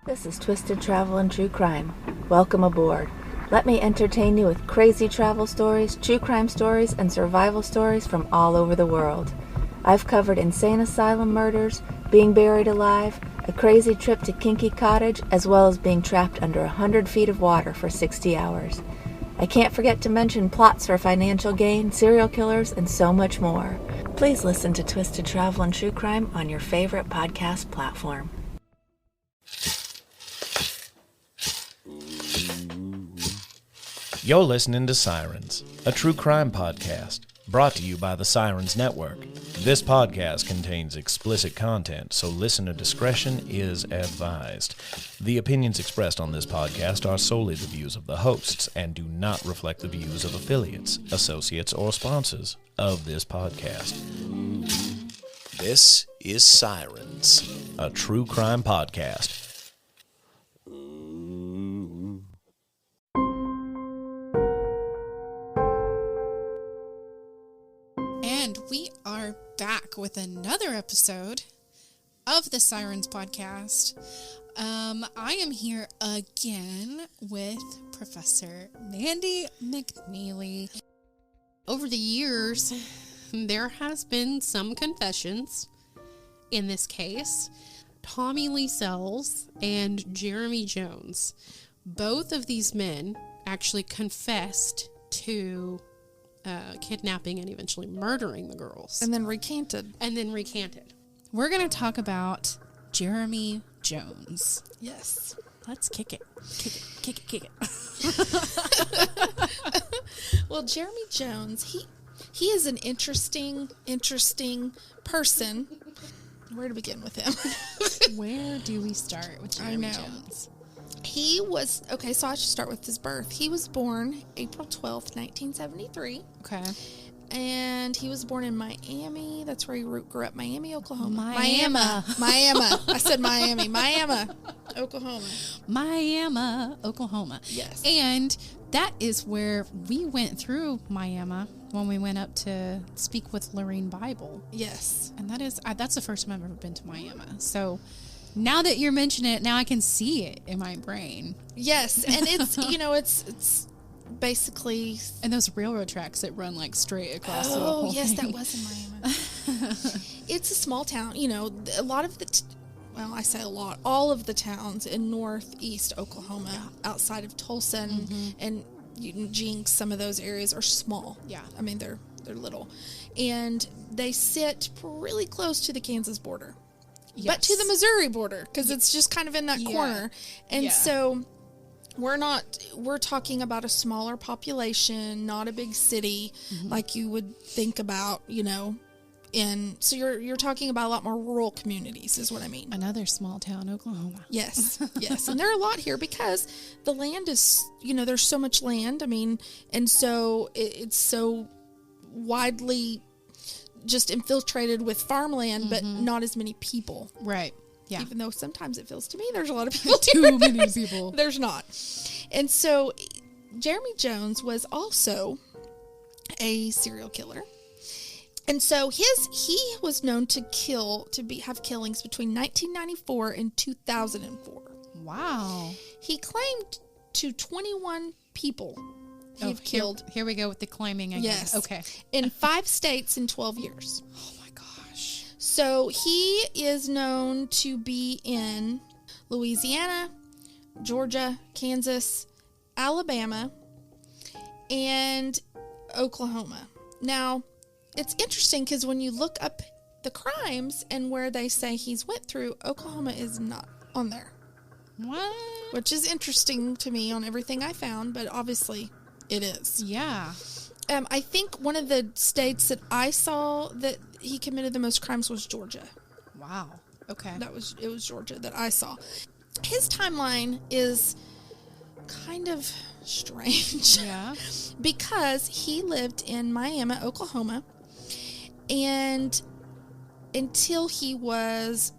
This is Twisted Travel and True Crime. Welcome aboard. Let me entertain you with crazy travel stories, true crime stories, and survival stories from all over the world. I've covered insane asylum murders, being buried alive, a crazy trip to Kinky Cottage, as well as being trapped under 100 feet of water for 60 hours. I can't forget to mention plots for financial gain, serial killers, and so much more. Please listen to Twisted Travel and True Crime on your favorite podcast platform. You're listening to Sirens, a true crime podcast, brought to you by the Sirens Network. This podcast contains explicit content, so listener discretion is advised. The opinions expressed on this podcast are solely the views of the hosts and do not reflect the views of affiliates, associates, or sponsors of this podcast. This is Sirens, a true crime podcast. And we are back with another episode of the Sirens podcast. I am here again with Professor Mandy McNeely. Over the years, there has been some confessions. In this case, Tommy Lee Sells and Jeremy Jones. Both of these men actually confessed to kidnapping and eventually murdering the girls. And then recanted. We're going to talk about Jeremy Jones. Yes. Let's kick it. Kick it. Well, Jeremy Jones, he is an interesting person. Where to begin with him? Where do we start with Jeremy Jones? He was, okay, so I should start with his birth. He was born April 12th, 1973. Okay. And he was born in Miami. That's where he grew up. Miami, Oklahoma. Miami. I said Miami. Miami, Oklahoma. Miami, Oklahoma. Yes. And that is where we went through Miami when we went up to speak with Lorraine Bible. Yes. And that's the first time I've ever been to Miami. So now that you're mentioning it, now I can see it in my brain. Yes. And it's, it's basically... And those railroad tracks that run like straight across the whole whole yes, thing. that was in Miami. It's a small town. A lot of the... I say a lot. All of the towns in northeast Oklahoma, outside of Tulsa and Jinx, some of those areas are small. Yeah. I mean, they're little. And they sit really close to the Kansas border. Yes. But to the Missouri border, because it's just kind of in that corner. And so we're talking about a smaller population, not a big city like you would think about, so you're talking about a lot more rural communities is what I mean. Another small town, Oklahoma. Yes. And there are a lot here because the land is, there's so much land. I mean, and so it's so widely just infiltrated with farmland, but not as many people. Right. Yeah. Even though sometimes it feels to me there's a lot of people. Too many people. There's not. And so Jeremy Jones was also a serial killer. And so he was known to have killings between 1994 and 2004. Wow. He claimed to 21 people he've killed. Here we go with the claiming again. Yes. Okay. In 5 states in 12 years. Oh my gosh. So he is known to be in Louisiana, Georgia, Kansas, Alabama, and Oklahoma. Now, it's interesting because when you look up the crimes and where they say he's went through, Oklahoma is not on there. What? Which is interesting to me on everything I found, but obviously it is. Yeah. I think one of the states that I saw that he committed the most crimes was Georgia. Wow. Okay. It was Georgia that I saw. His timeline is kind of strange. Yeah. Because he lived in Miami, Oklahoma, and until he was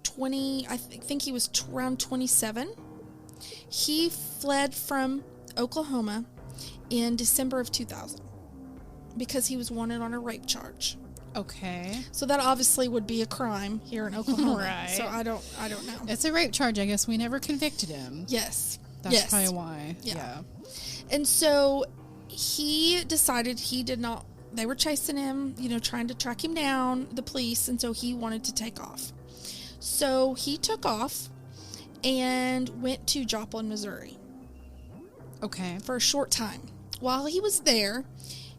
20, I think he was around 27, he fled from Oklahoma in December of 2000 because he was wanted on a rape charge. Okay. So that obviously would be a crime here in Oklahoma. Right. So I don't know. It's a rape charge. I guess we never convicted him. Yes. That's yes. probably why. Yeah. And so he decided he did not, they were chasing him, trying to track him down, the police, and so he wanted to take off. So he took off and went to Joplin, Missouri. Okay. For a short time. While he was there,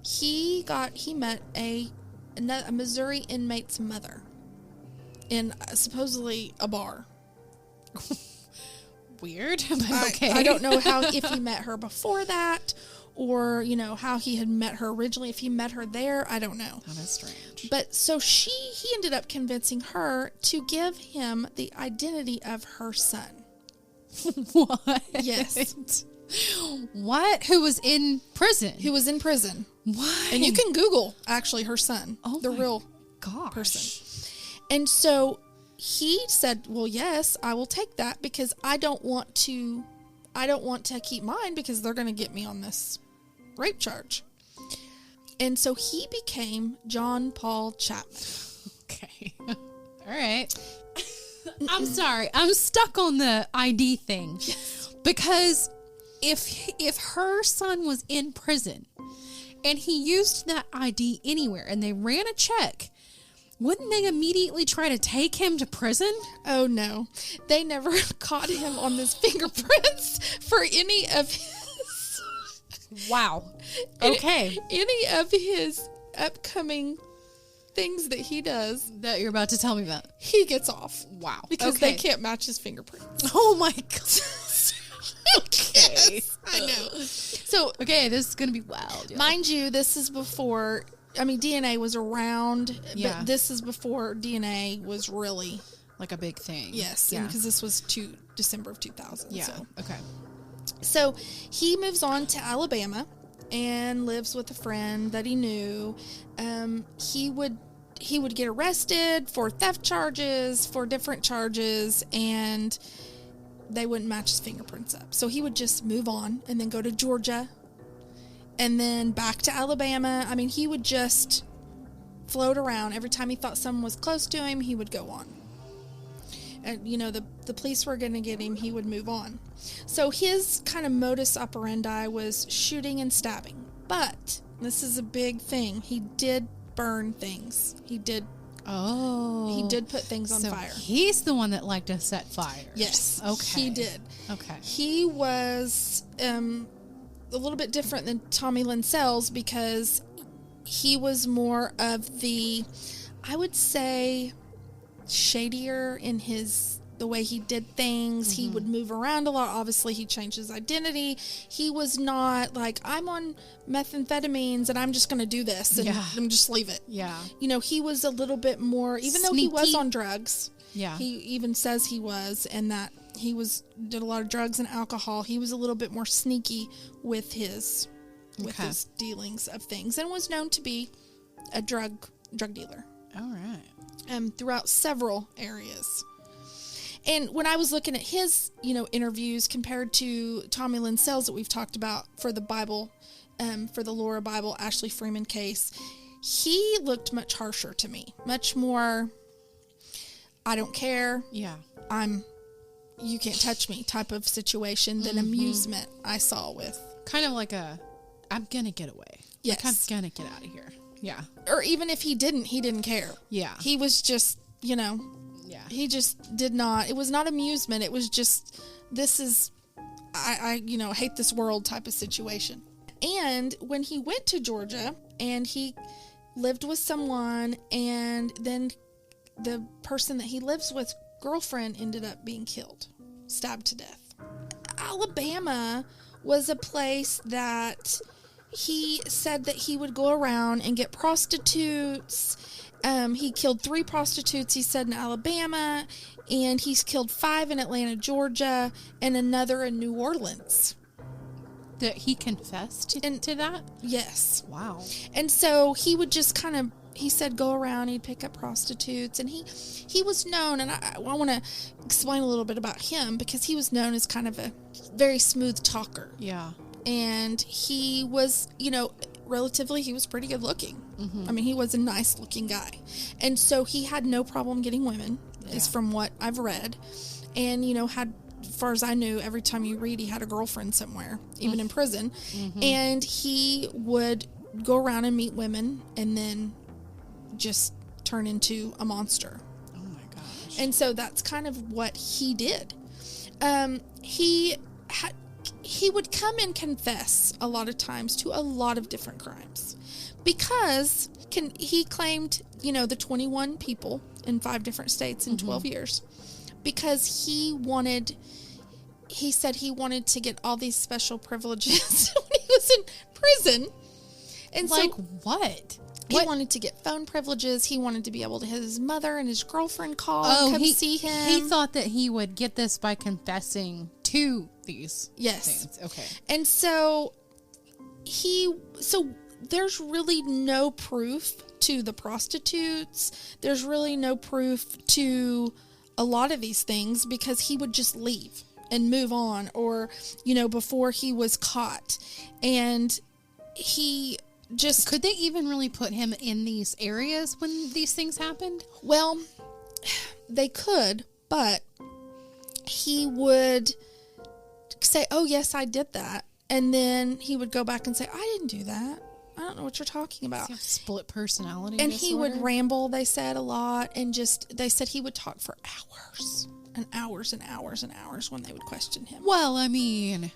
he met a Missouri inmate's mother in supposedly a bar. Weird, but okay. I don't know if he met her before that, or how he had met her originally. If he met her there, I don't know. Oh, that's strange. But so he ended up convincing her to give him the identity of her son. What? Yes. What? Who was in prison? Who was in prison? What? And you can Google actually her son, the real person. And so he said, "Well, yes, I will take that because I don't want to keep mine because they're going to get me on this rape charge." And so he became John Paul Chapman. Okay. All right. I'm sorry. I'm stuck on the ID thing. Yes. Because if her son was in prison and he used that ID anywhere and they ran a check, wouldn't they immediately try to take him to prison? Oh, no. They never caught him on his fingerprints for any of his... Wow. Okay. Any of his upcoming things that he does. That you're about to tell me about. He gets off. Wow. Because okay. they can't match his fingerprints. Oh, my God. Okay. Yes, I know. So, okay, this is going to be wild. Y'all. Mind you, this is before... DNA was around, but this is before DNA was really like a big thing. Yes, because this was December of 2000. Yeah. So. Okay. So he moves on to Alabama and lives with a friend that he knew. He would get arrested for theft charges, for different charges, and they wouldn't match his fingerprints up. So he would just move on and then go to Georgia. And then back to Alabama. I mean, he would just float around. Every time he thought someone was close to him, he would go on. And, the police were going to get him, he would move on. So his kind of modus operandi was shooting and stabbing. But, this is a big thing, he did burn things. He did put things on fire. He's the one that liked to set fires. Yes. Okay. He did. Okay. He was... a little bit different than Tommy Linsells because he was more of the, I would say, shadier in the way he did things. Mm-hmm. He would move around a lot. Obviously, he changed his identity. He was not like, I'm on methamphetamines and I'm just going to do this and I'm just leave it. Yeah. He was a little bit more, even though he was on drugs. Yeah. He even says he was, and that he did a lot of drugs and alcohol. He was a little bit more sneaky with his dealings of things, and was known to be a drug dealer. All right. Throughout several areas. And when I was looking at his, interviews compared to Tommy Linsells that we've talked about for the Bible, for the Lauria Bible, Ashley Freeman case, he looked much harsher to me, much more. I don't care. Yeah. You can't touch me type of situation than amusement I saw with. Kind of like I'm going to get away. Yes. Like, I'm going to get out of here. Yeah. Or even if he didn't care. Yeah. He was just, yeah. He just did not. It was not amusement. It was just, this is, I hate this world type of situation. And when he went to Georgia and he lived with someone, and then the person that he lives with, girlfriend, ended up being killed, stabbed to death. Alabama was a place that he said that he would go around and get prostitutes. He killed 3 prostitutes, he said, in Alabama, and he's killed 5 in Atlanta, Georgia, and another in New Orleans. That he confessed to that? Yes. Wow. And so he would just kind of, he said, go around, he'd pick up prostitutes, and he was known, and I want to explain a little bit about him, because he was known as kind of a very smooth talker. Yeah. And he was, relatively, he was pretty good looking. I mean, he was a nice looking guy. And so he had no problem getting women, is from what I've read. And, you know, had, as far as I knew, every time you read, he had a girlfriend somewhere, even in prison. And he would go around and meet women and then just turn into a monster. Oh my gosh. And so that's kind of what he did. He would come and confess a lot of times to a lot of different crimes because he claimed, you know, the 21 people in 5 different states in 12 years because he said he wanted to get all these special privileges when he was in prison. And like so, what? He wanted to get phone privileges. He wanted to be able to have his mother and his girlfriend call and come see him. He thought that he would get this by confessing to these things. Okay. And so there's really no proof to the prostitutes. There's really no proof to a lot of these things because he would just leave and move on, or, you know, before he was caught. And he just... Could they even really put him in these areas when these things happened? Well, they could, but he would say, oh, yes, I did that. And then he would go back and say, I didn't do that. I don't know what you're talking about. Split personality and disorder? He would ramble, they said, a lot. And they said he would talk for hours and hours and hours and hours when they would question him. Well, I mean,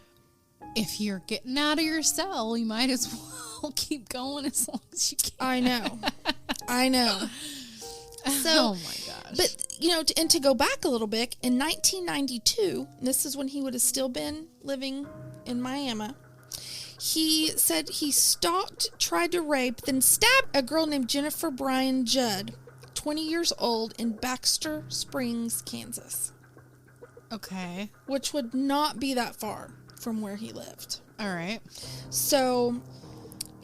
if you're getting out of your cell, you might as well keep going as long as you can. I know. So, oh my gosh. But, you know, and to go back a little bit, in 1992, this is when he would have still been living in Miami, he said he stalked, tried to rape, then stabbed a girl named Jennifer Bryan Judd, 20 years old, in Baxter Springs, Kansas. Okay. Which would not be that far from where he lived. All right. So...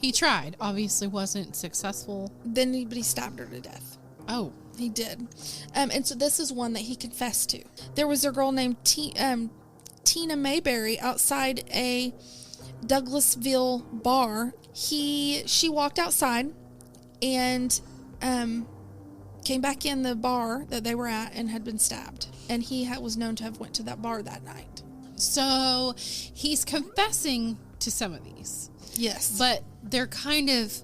He tried. Obviously wasn't successful. Then he stabbed her to death. Oh. He did. And so this is one that he confessed to. There was a girl named Tina Mayberry outside a Douglasville bar. She walked outside and came back in the bar that they were at and had been stabbed. And he was known to have went to that bar that night. So he's confessing to some of these. Yes. But they're kind of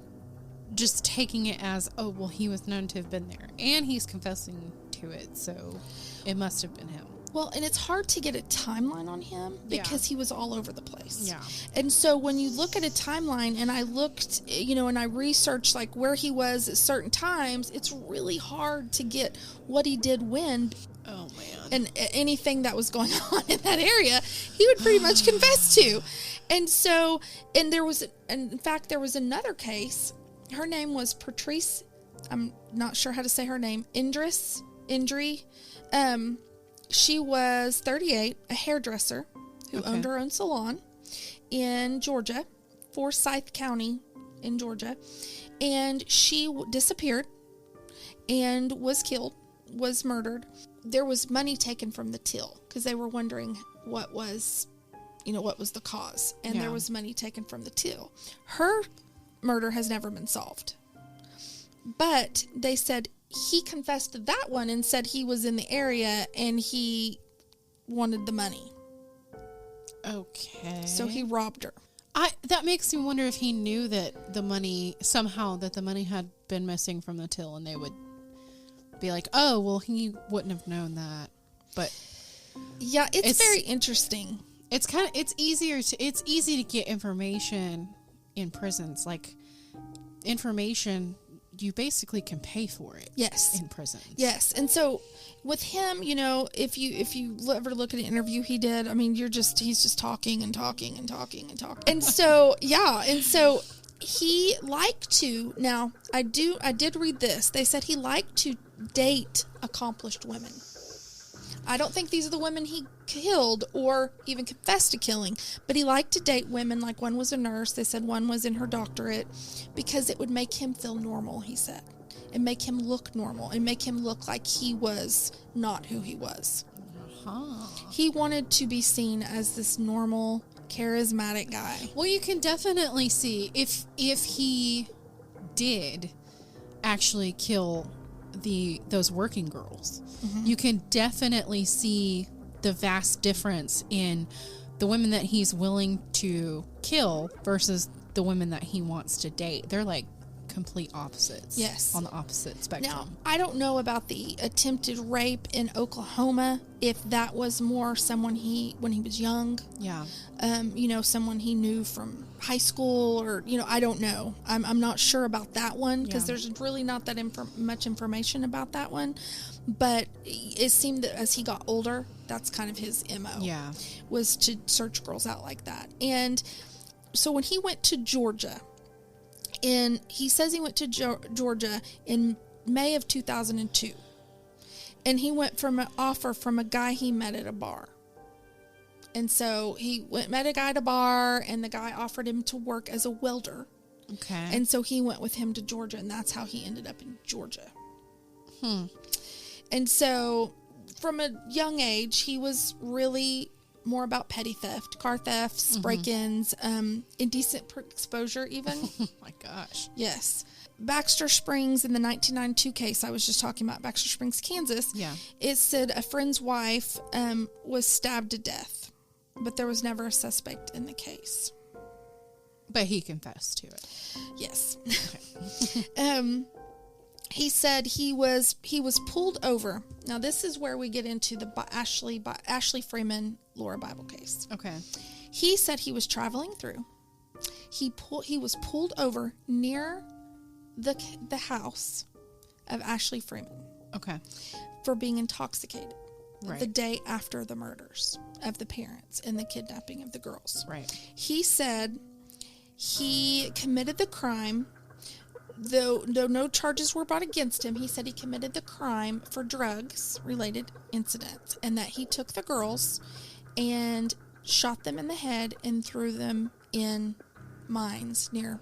just taking it as, oh, well, he was known to have been there. And he's confessing to it, so it must have been him. Well, and it's hard to get a timeline on him because he was all over the place. Yeah. And so when you look at a timeline, and I looked, you know, and I researched like where he was at certain times, it's really hard to get what he did when. Oh, man. And anything that was going on in that area, he would pretty much confess to. And so, and in fact, there was another case. Her name was Patrice. I'm not sure how to say her name. Indri. She was 38, a hairdresser who owned her own salon in Georgia, Forsyth County in Georgia. And she disappeared and was killed, was murdered. There was money taken from the till because they were wondering what was the cause. And there was money taken from the till. Her murder has never been solved. But they said he confessed to that one and said he was in the area and he wanted the money. Okay. So he robbed her. That makes me wonder if he knew that the money had been missing from the till, and they would be like, oh, well, he wouldn't have known that. But yeah, it's very interesting. It's easy to get information in prisons. Like, information, you basically can pay for it. Yes. In prisons. Yes. And so with him, you know, if you ever look at an interview he did, I mean, he's just talking and talking and talking and talking. And so, he liked to, now I did read this. They said he liked to date accomplished women. I don't think these are the women he killed or even confessed to killing, but he liked to date women. Like, one was a nurse. They said one was in her doctorate because it would make him feel normal, he said, and make him look normal and make him look like he was not who he was. Uh-huh. He wanted to be seen as this normal charismatic guy. Well, you can definitely see if he did actually kill those working girls, you can definitely see the vast difference in the women that he's willing to kill versus the women that he wants to date. They're like complete opposites. Yes. On the opposite spectrum. Now, I don't know about the attempted rape in Oklahoma, if that was more someone when he was young. Yeah. Someone he knew from high school, or, I don't know. I'm not sure about that one, because there's really not that much information about that one. But it seemed that as he got older, that's kind of his MO. Yeah. Was to search girls out like that. And so when he went to Georgia, and he says he went to Georgia in May of 2002. And he went from an offer from a guy he met at a bar. And so he met a guy at a bar, and the guy offered him to work as a welder. Okay. And so he went with him to Georgia, and that's how he ended up in Georgia. And so from a young age, he was really more about petty theft, car thefts, break-ins, indecent exposure even. Oh my gosh. Yes. Baxter Springs, in the 1992 case I was just talking about, Baxter Springs, Kansas, it said a friend's wife was stabbed to death, but there was never a suspect in the case. But he confessed to it. Yes. Okay. He said he was pulled over. Now this is where we get into the Ashley Freeman Laura Bible case. Okay. He said he was traveling through. He was pulled over near the house of Ashley Freeman. Okay. For being intoxicated. Right. The day after the murders of the parents and the kidnapping of the girls. Right. He said he committed the crime. Though no charges were brought against him, he said he committed the crime for drugs-related incidents, and that he took the girls and shot them in the head and threw them in mines near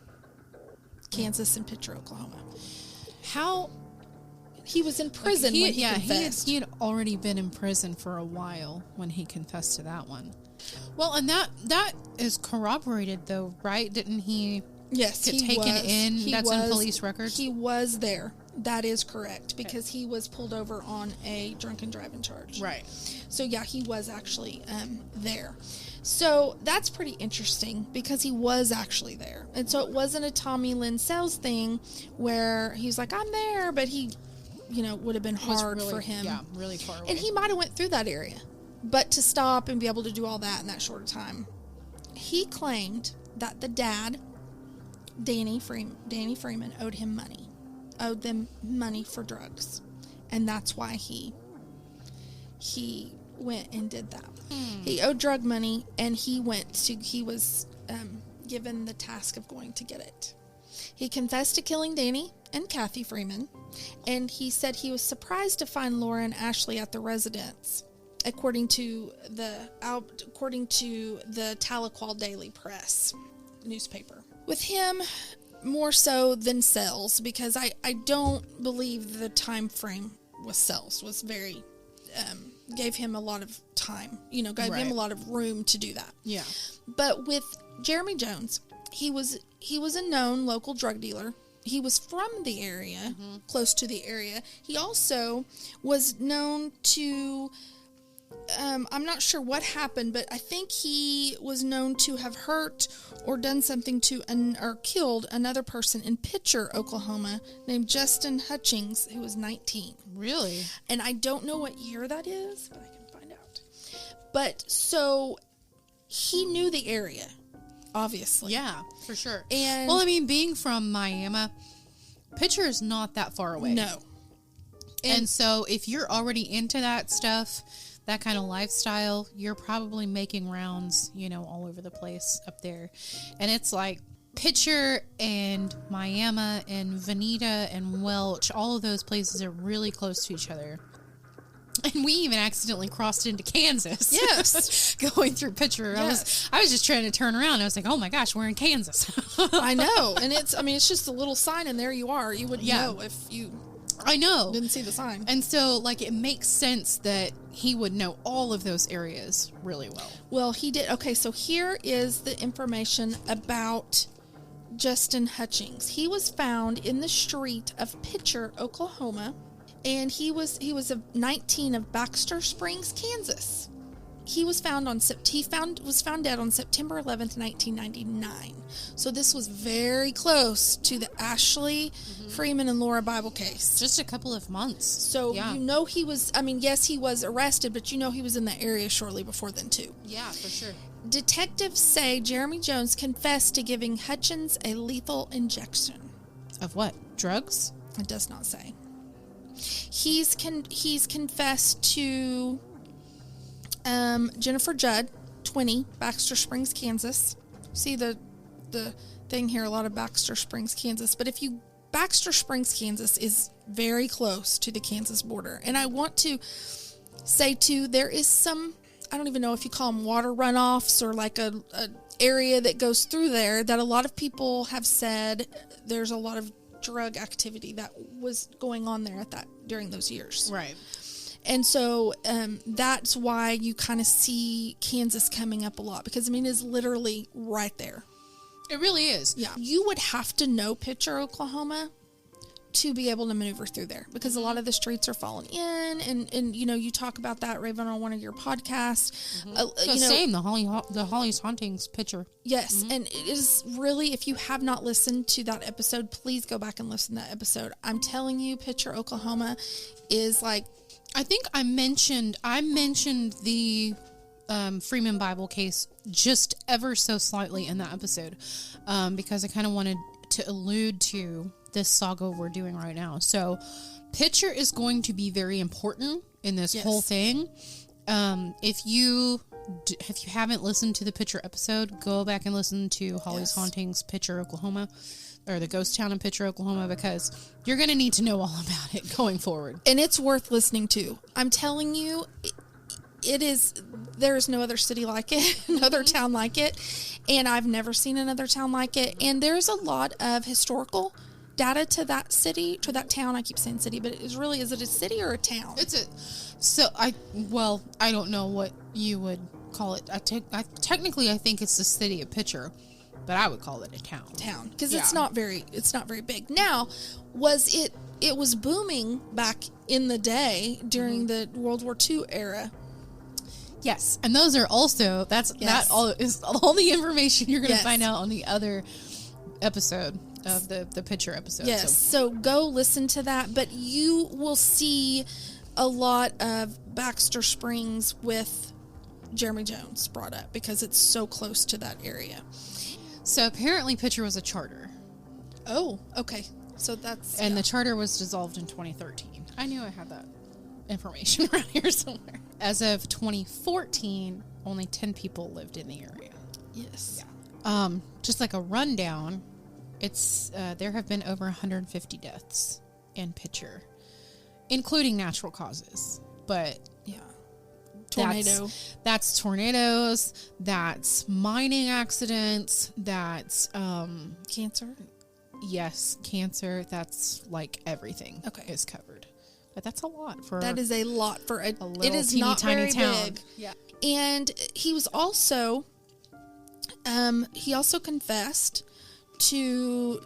Kansas and Pitcher, Oklahoma. How... He was in prison when he confessed. He had already been in prison for a while when he confessed to that one. Well, and that is corroborated, though, right? Didn't he... Yes, get taken in. That's in police records. He was there. That is correct, because he was pulled over on a drunken driving charge. Right. So yeah, he was actually there. So that's pretty interesting, because he was actually there, and so it wasn't a Tommy Lynn Sells thing where he's like, I'm there, but he, would have been hard really, for him. Yeah, really far away. And he might have went through that area, but to stop and be able to do all that in that short time, he claimed that the dad, Danny Freeman, owed them money for drugs, and that's why he went and did that. He owed drug money, and he was given the task of going to get it. He confessed to killing Danny and Kathy Freeman, and he said he was surprised to find Laura and Ashley at the residence, according to the Tahlequah Daily Press newspaper. With him, more so than Sells, because I don't believe the time frame with Sells was very, gave him a lot of time, gave him a lot of room to do that. Yeah. But with Jeremy Jones, he was a known local drug dealer. He was from the area, close to the area. He also was known to... I'm not sure what happened, but I think he was known to have hurt or done something to or killed another person in Pitcher, Oklahoma, named Justin Hutchings, who was 19. Really? And I don't know what year that is, but I can find out. But so he knew the area, obviously. Yeah, for sure. And well, I mean, being from Miami, Pitcher is not that far away. No. And so if you're already into that stuff, that kind of lifestyle, you're probably making rounds, all over the place up there. And it's like Pitcher and Miami and Veneta and Welch, all of those places are really close to each other. And we even accidentally crossed into Kansas. Yes. Going through Pitcher. Yes. I was just trying to turn around. I was like, oh my gosh, we're in Kansas. I know. And it's just a little sign, and there you are. You wouldn't know if you... I know. Didn't see the sign. And so, like, it makes sense that he would know all of those areas really well. Well, he did. Okay, so here is the information about Justin Hutchings. He was found in the street of Pitcher, Oklahoma, and he was 19 of Baxter Springs, Kansas. He was found dead on September 11th, 1999. So this was very close to the Ashley, Freeman, and Laura Bible case. Just a couple of months. So you know he was, yes, he was arrested, but you know he was in the area shortly before then too. Yeah, for sure. Detectives say Jeremy Jones confessed to giving Hutchins a lethal injection. Of what? Drugs? It does not say. He's confessed to Jennifer Judd, 20, Baxter Springs, Kansas. See the thing here, a lot of Baxter Springs, Kansas. But Baxter Springs, Kansas is very close to the Kansas border. And I want to say too, there is some, I don't even know if you call them water runoffs or like a area that goes through there that a lot of people have said there's a lot of drug activity that was going on there during those years. Right. And so that's why you kind of see Kansas coming up a lot because, it's literally right there. It really is. Yeah. You would have to know Pitcher, Oklahoma to be able to maneuver through there because a lot of the streets are falling in and you talk about that, Raven, on one of your podcasts. Same, the Holly's Hauntings Pitcher. Yes. And it is really, if you have not listened to that episode, please go back and listen to that episode. I'm telling you, Pitcher, Oklahoma is like, I think I mentioned the Freeman Bible case just ever so slightly in that episode because I kind of wanted to allude to this saga we're doing right now. So Pitcher is going to be very important in this whole thing. If you haven't listened to the Pitcher episode, go back and listen to Holly's Hauntings Pitcher, Oklahoma, or the ghost town in Pitcher, Oklahoma, because you're going to need to know all about it going forward. And it's worth listening to. I'm telling you, there is no other city like it, no other town like it, and I've never seen another town like it. And there's a lot of historical data to that city, to that town. I keep saying city, but is it a city or a town? I don't know what you would call it. Technically, I think it's the city of Pitcher. But I would call it a town. Because it's not very big. Now, it was booming back in the day during the World War II era. Yes. And those are also, that all is all the information you're going to find out on the other episode of the Pitcher episode. Yes. So go listen to that. But you will see a lot of Baxter Springs with Jeremy Jones brought up because it's so close to that area. So apparently Pitcher was a charter. Oh, okay. So that's... And the charter was dissolved in 2013. I knew I had that information around here somewhere. As of 2014, only 10 people lived in the area. Yes. Yeah. Just like a rundown, it's there have been over 150 deaths in Pitcher, including natural causes. But yeah. Tornado. That's tornadoes. That's mining accidents. That's cancer. Yes, cancer. That's like everything. Okay, is covered. But that's a lot for. That is a lot for a little it is teeny not tiny very town. big. Yeah, and he was also, he also confessed to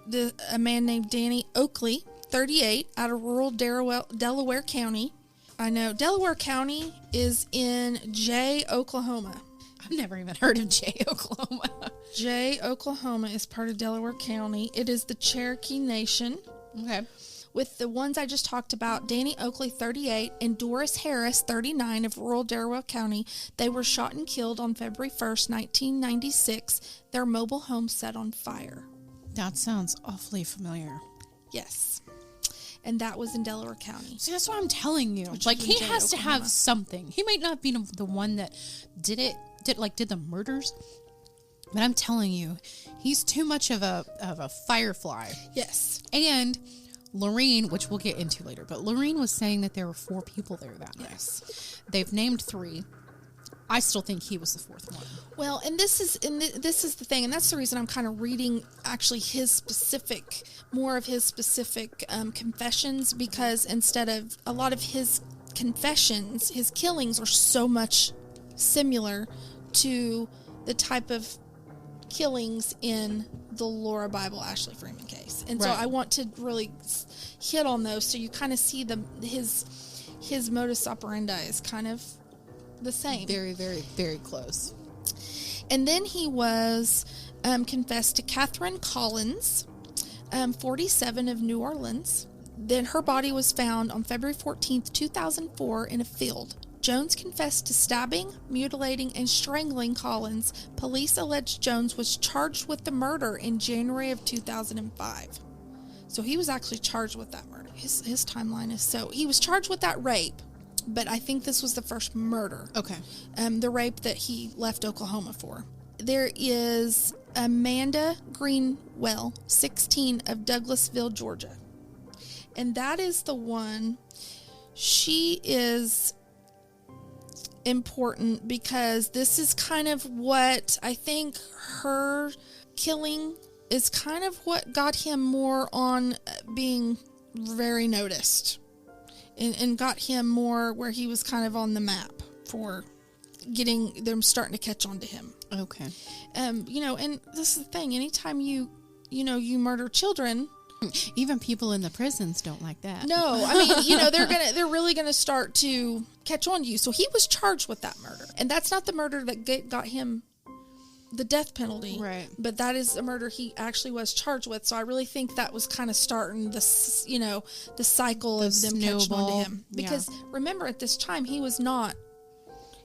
a man named Danny Oakley, 38, out of rural Delaware County. I know. Delaware County is in Jay, Oklahoma. I've never even heard of Jay, Oklahoma. Jay, Oklahoma is part of Delaware County. It is the Cherokee Nation. Okay. With the ones I just talked about, Danny Oakley, 38, and Doris Harris, 39, of rural Delaware County. They were shot and killed on February 1st, 1996. Their mobile home set on fire. That sounds awfully familiar. Yes. And that was in Delaware County. See, that's what I'm telling you. Like, he has to have something. He might not be the one that did the murders, but I'm telling you, he's too much of a firefly. Yes. And Lorene, which we'll get into later, but Lorene was saying that there were 4 people there that night. Yes. They've named 3. I still think he was the fourth one. Well, and this is the thing, and that's the reason I'm kind of reading actually more of his specific confessions, because instead of a lot of his confessions, his killings are so much similar to the type of killings in the Laura Bible Ashley Freeman case, and so I want to really hit on those so you kind of see his modus operandi is kind of the same. Very, very, very close. And then he was confessed to Catherine Collins, 47 of New Orleans. Then her body was found on February 14th, 2004 in a field. Jones confessed to stabbing, mutilating, and strangling Collins. Police alleged Jones was charged with the murder in January of 2005. So he was actually charged with that murder. His timeline is he was charged with that rape, but I think this was the first murder. Okay. The rape that he left Oklahoma for. There is Amanda Greenwell, 16 of Douglasville, Georgia. And that is the one. She is important because this is kind of what I think her killing is kind of what got him more on being very noticed and got him more where he was kind of on the map for getting them starting to catch on to him. Okay. And this is the thing, anytime you murder children, even people in the prisons don't like that. No, I mean, they're really gonna start to catch on to you. So he was charged with that murder, and that's not the murder that got him the death penalty, right? But that is a murder he actually was charged with. So I really think that was kind of starting the cycle of them catching on to him. Because remember, at this time he was not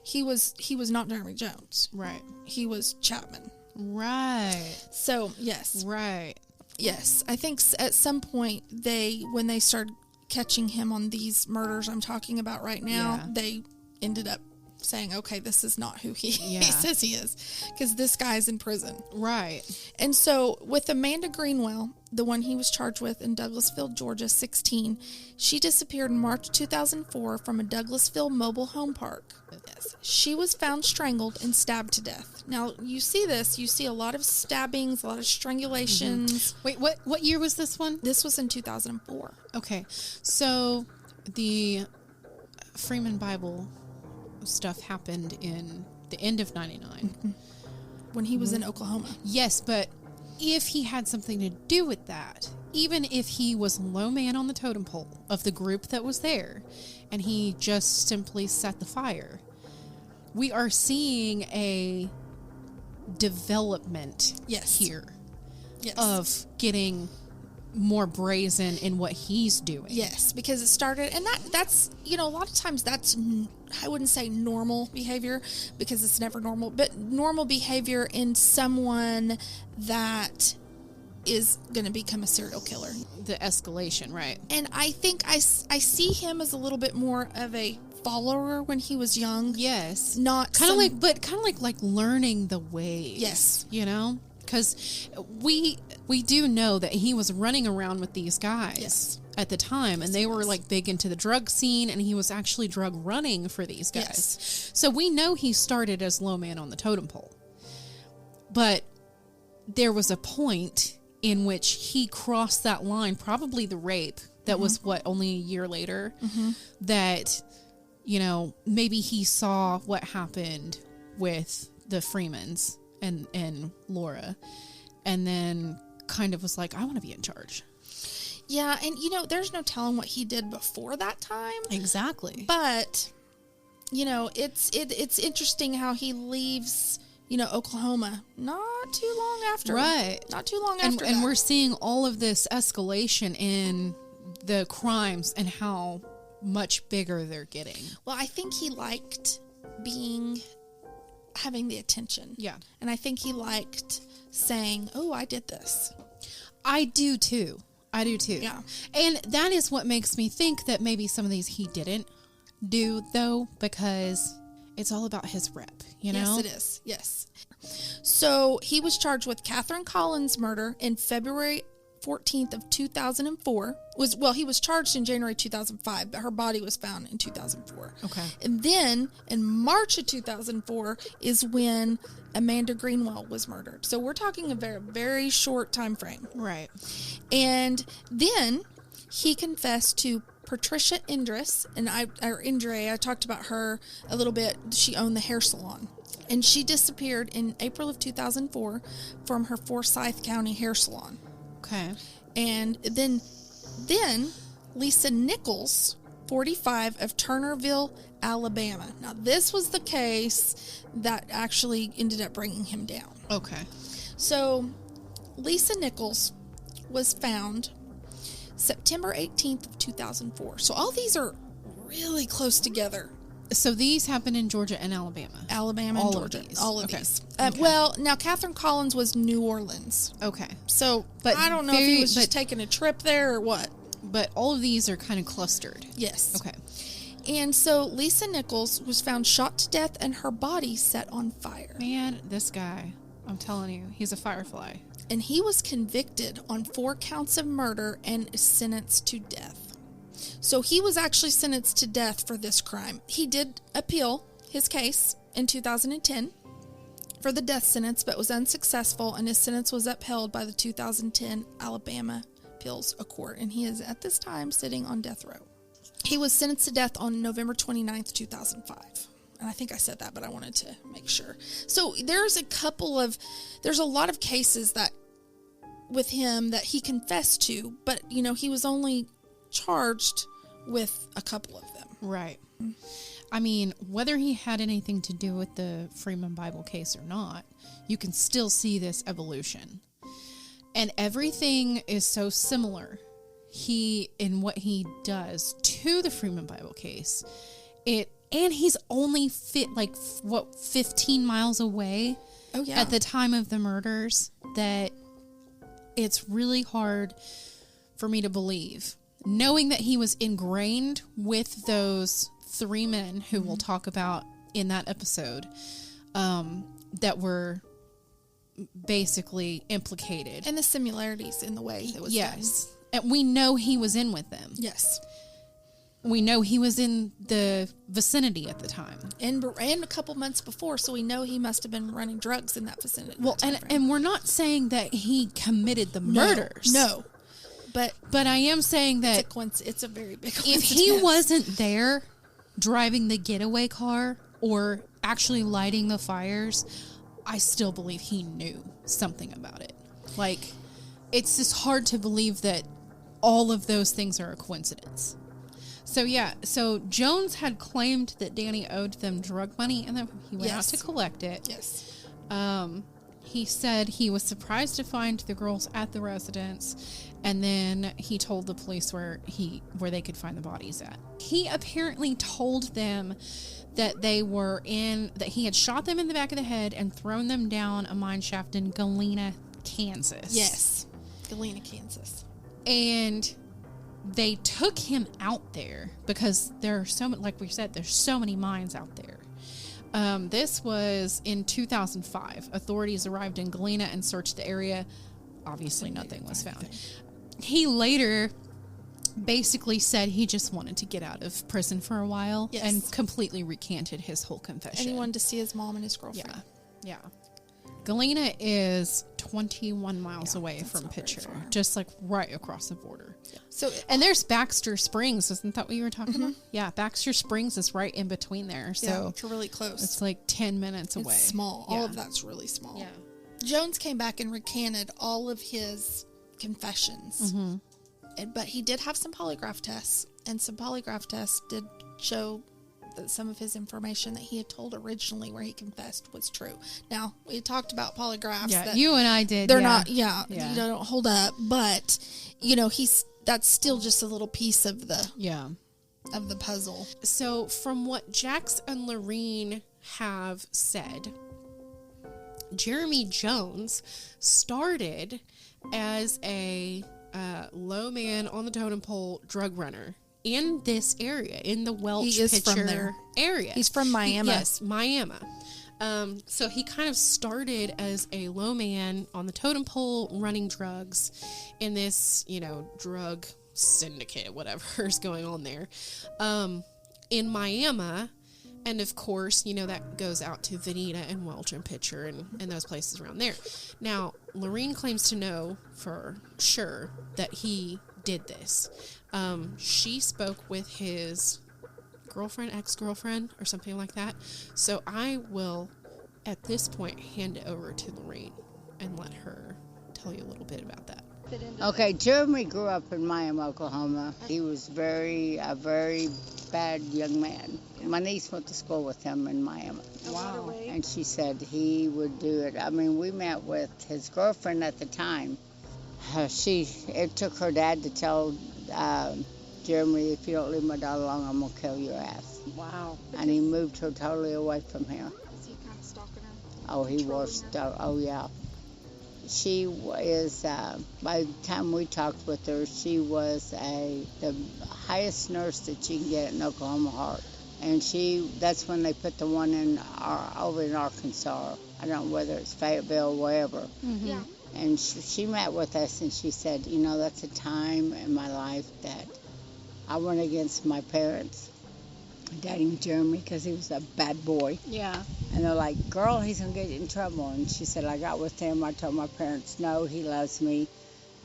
Jeremy Jones, right? He was Chapman, right? So yes, right. Yes, I think at some point when they started catching him on these murders I'm talking about right now, they ended up saying, okay, this is not who he says he is, because this guy's in prison. Right. And so with Amanda Greenwell, the one he was charged with in Douglasville, Georgia, 16, she disappeared in March 2004 from a Douglasville mobile home park. Yes. She was found strangled and stabbed to death. Now, you see a lot of stabbings, a lot of strangulations. Mm-hmm. Wait, what year was this one? This was in 2004. Okay. So the Freeman Bible stuff happened in the end of 99. Mm-hmm. When he was in Oklahoma. Yes, but if he had something to do with that, even if he was low man on the totem pole of the group that was there, and he just simply set the fire, we are seeing a development here of getting more brazen in what he's doing. Yes, because it started, and that's a lot of times that's, I wouldn't say normal behavior, because it's never normal, but normal behavior in someone that is going to become a serial killer. The escalation, right? And I think I see him as a little bit more of a follower when he was young. Yes. Not kind of like learning the ways. Yes. Because we do know that he was running around with these guys at the time, and they were like big into the drug scene, and he was actually drug running for these guys. Yes. So we know he started as low man on the totem pole. But there was a point in which he crossed that line, probably the rape, that was only a year later, that, maybe he saw what happened with the Freemans and Laura, and then kind of was like, I want to be in charge. Yeah, and there's no telling what he did before that time. Exactly. But it's interesting how he leaves Oklahoma not too long after. Right. Not too long after. And we're seeing all of this escalation in the crimes and how much bigger they're getting. Well, I think he liked having the attention. Yeah. And I think he liked saying, oh, I did this. I do too. Yeah. And that is what makes me think that maybe some of these he didn't do, though, because it's all about his rep, Yes, it is. Yes. So he was charged with Catherine Collins' murder in February 14th of 2004. He was charged in January 2005, but her body was found in 2004. Okay. And then in March of 2004 is when Amanda Greenwell was murdered. So we're talking a very, very short time frame. Right. And then he confessed to Patricia Indris, I talked about her a little bit. She owned the hair salon. And she disappeared in April of 2004 from her Forsyth County hair salon. Okay. And then Lisa Nichols, 45, of Turnerville, Alabama. Now, this was the case that actually ended up bringing him down. Okay. So, Lisa Nichols was found September 18th of 2004. So, all these are really close together. So these happened in Georgia and Alabama? Alabama and Georgia. All of Okay. these. Okay. Well, now, Catherine Collins was New Orleans. Okay. So, But I don't know if he was just taking a trip there or what. But all of these are kind of clustered. Yes. Okay. And so Lisa Nichols was found shot to death and her body set on fire. Man, this guy, I'm telling you, he's a firefly. And he was convicted on 4 counts of murder and sentenced to death. So he was actually sentenced to death for this crime. He did appeal his case in 2010 for the death sentence, but was unsuccessful, and his sentence was upheld by the 2010 Alabama Appeals Court, and he is at this time sitting on death row. He was sentenced to death on November 29th, 2005. And I think I said that, but I wanted to make sure. So there's a lot of cases that with him that he confessed to, but, he was only charged with a couple of them. Right. I mean, whether he had anything to do with the Freeman Bible case or not, you can still see this evolution. And everything is so similar. In what he does to the Freeman Bible case, and he's only 15 miles away at the time of the murders, that it's really hard for me to believe. Knowing that he was ingrained with those 3 men who we'll talk about in that episode, that were basically implicated. And the similarities in the way it was done. And we know he was in with them. Yes. We know he was in the vicinity at the time. And a couple months before, so we know he must have been running drugs in that vicinity. Well, and we're not saying that he committed the murders. No. But I am saying that it's a very big if coincidence. he wasn't there driving the getaway car or actually lighting the fires, I still believe he knew something about it. Like, it's just hard to believe that all of those things are a coincidence. So Jones had claimed that Danny owed them drug money, and then he went out to collect it. Yes. He said he was surprised to find the girls at the residence, and then he told the police where they could find the bodies at. He apparently told them that that he had shot them in the back of the head and thrown them down a mine shaft in Galena, Kansas. Yes. Galena, Kansas. And they took him out there because there are so many, like we said, there's so many mines out there. This was in 2005. Authorities arrived in Galena and searched the area. Obviously, nothing was found. He later basically said he just wanted to get out of prison for a while and completely recanted his whole confession. And he wanted to see his mom and his girlfriend. Yeah. Galena is 21 miles away from Pitcher, just like right across the border. Yeah. And there's Baxter Springs. Isn't that what you were talking about? Yeah, Baxter Springs is right in between there. So it's really close. It's like 10 minutes away. It's small. Yeah. All of that's really small. Yeah. Jones came back and recanted all of his confessions. But he did have some polygraph tests, and some polygraph tests did show that some of his information that he had told originally where he confessed was true. Now, we talked about polygraphs. Yeah, you and I did. They're not, you don't hold up, but, that's still just a little piece of the puzzle. So, from what Jax and Lorene have said, Jeremy Jones started as a low man on the totem pole drug runner in this area, in the Welch Pitcher area. He's from Miami. Yes, Miami. So he kind of started as a low man on the totem pole running drugs in this, drug syndicate, whatever is going on there, in Miami. And of course, that goes out to Veneta and Welch and Pitcher and those places around there. Now, Lorene claims to know for sure that he did this. She spoke with his girlfriend, ex-girlfriend, or something like that. So I will, at this point, hand it over to Lorene and let her tell you a little bit about that. Okay, Jeremy grew up in Miami, Oklahoma. He was a very bad young man. My niece went to school with him in Miami. Wow. And she said he would do it. I mean, we met with his girlfriend at the time. It took her dad to tell Jeremy, if you don't leave my daughter alone, I'm going to kill your ass. Wow. And he moved her totally away from here. Was he kind of stalking her? Oh, he was. Oh, yeah. She is, by the time we talked with her, she was the highest nurse that you can get in Oklahoma Heart. And that's when they put the one over in Arkansas. I don't know whether it's Fayetteville or wherever. Mm-hmm. Yeah. And she met with us and she said, that's a time in my life that I went against my parents, dating Jeremy, because he was a bad boy. Yeah. And they're like, girl, he's going to get you in trouble. And she said, I got with him. I told my parents, no, he loves me.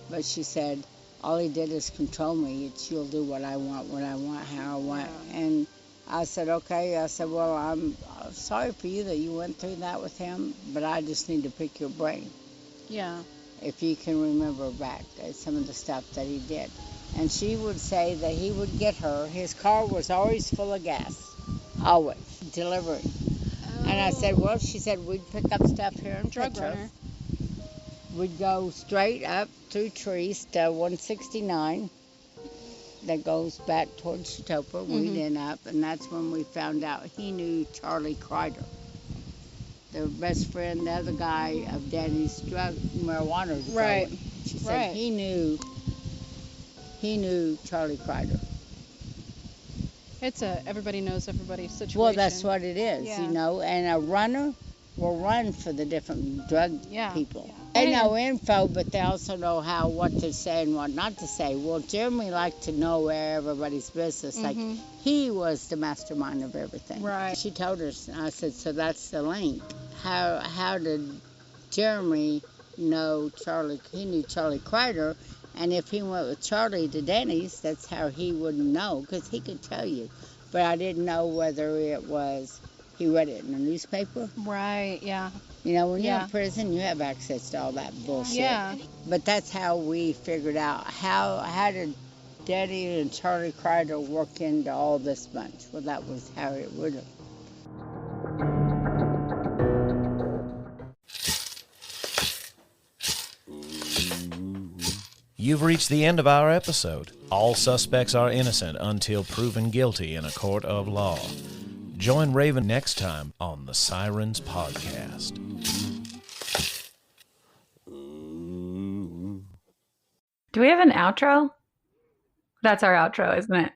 But she said, all he did is control me. You'll do what I want, how I want. Yeah. And I said, okay. I said, well, I'm sorry for you that you went through that with him, but I just need to pick your brain. Yeah. If you can remember back some of the stuff that he did. And she would say that he would get her. His car was always full of gas. Always. Delivery. Oh. And I said, well, she said, we'd pick up stuff here in Drug Petro. runner. We'd go straight up through trees to 169 that goes back towards Chitopa. Mm-hmm. We'd end up, and that's when we found out he knew Charlie Kreider, the best friend, the other guy of Daddy's marijuana. Right. She said he knew Charlie Kreider. It's everybody knows everybody's situation. Well, that's what it is, yeah. And a runner will run for the different drug people. Yeah. They know info, but they also know what to say and what not to say. Well, Jeremy liked to know everybody's business. Mm-hmm. Like, he was the mastermind of everything. Right. She told us, and I said, so that's the link. How did Jeremy know Charlie? He knew Charlie Kreider, and if he went with Charlie to Denny's, that's how he would know, because he could tell you. But I didn't know whether it was he read it in the newspaper. Right, yeah. When you're in prison, you have access to all that bullshit. Yeah. But that's how we figured out how did Daddy and Charlie Kreider work into all this bunch. Well, that was how it would have. You've reached the end of our episode. All suspects are innocent until proven guilty in a court of law. Join Raven next time on the Sirens Podcast. Do we have an outro? That's our outro, isn't it?